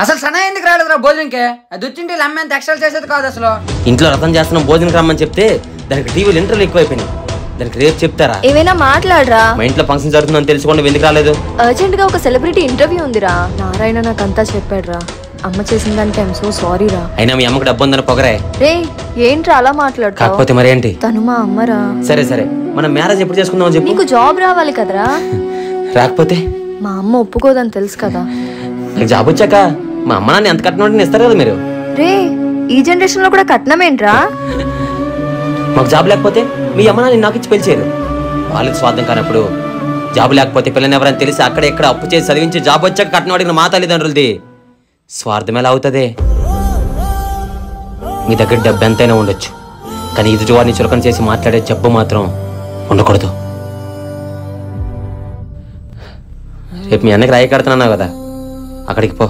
అసలు సనా ఎందుకు రాలేదురా భోజనంకి? అది వచ్చింటే అమ్మ ఎంత ఎక్స్ట్రా చేసేది కాదు అసలు. ఇంట్లో రథం చేస్తున్నాం భోజనం రమ్మని చెప్తే దానికి టీవీలు ఇంటర్వ్యూ ఎక్కువైపోయినాయి. దానికి రేపు చెప్తారా? ఏమైనా మాట్లాడరా. మా ఇంట్లో ఫంక్షన్ జరుగుతుందని తెలుసుకోండి ఎందుకు రాలేదు? అర్జెంట్ గా ఒక సెలబ్రిటీ ఇంటర్వ్యూ ఉందిరా. నారాయణ నాకంతా చెప్పాడు రా. అమ్మ చేసిన దానికి ఐఎమ్ సో సారీ రా. అయినా మీ అమ్మకు డబ్బు ఉందని పొగరే. రే ఏంట్రా అలా మాట్లాడుతావు? కాకపోతే మరి ఏంటి? తను మా అమ్మరా. సరే సరే మనం మ్యారేజ్ ఎప్పుడు చేసుకుందాం చెప్పు. నీకు జాబ్ రావాలి కదరా. రాకపోతే మా అమ్మ ఒప్పుకోదని తెలుసు కదా. నాకు జాబ్ వచ్చాక మా అమ్మ నాన్న ఎంత కట్నం ఇస్తారు కదా మీరు. రే ఈ జనరేషన్ లో కూడా కట్నం ఏంట్రా? మాకు జాబ్ లేకపోతే మీ అమ్మ నాన్న నాకు ఇచ్చి పెళ్లి చేయరు. వాళ్ళకి స్వార్థం కానప్పుడు జాబ్ లేకపోతే పిల్లని ఎవరైనా తెలిసి అక్కడ ఎక్కడ అప్పు చేసి చదివించి జాబ్ వచ్చాక కట్నం అడిగిన మా తల్లిదండ్రులది స్వార్థం ఎలా అవుతుంది? మీ దగ్గర డబ్బు ఎంతైనా ఉండొచ్చు, కానీ ఎదుటి వారిని చులకన చేసి మాట్లాడే జబ్బు మాత్రం ఉండకూడదు. రేపు మీ అన్నకి రాయి కడుతున్నావు కదా, అక్కడికి పో.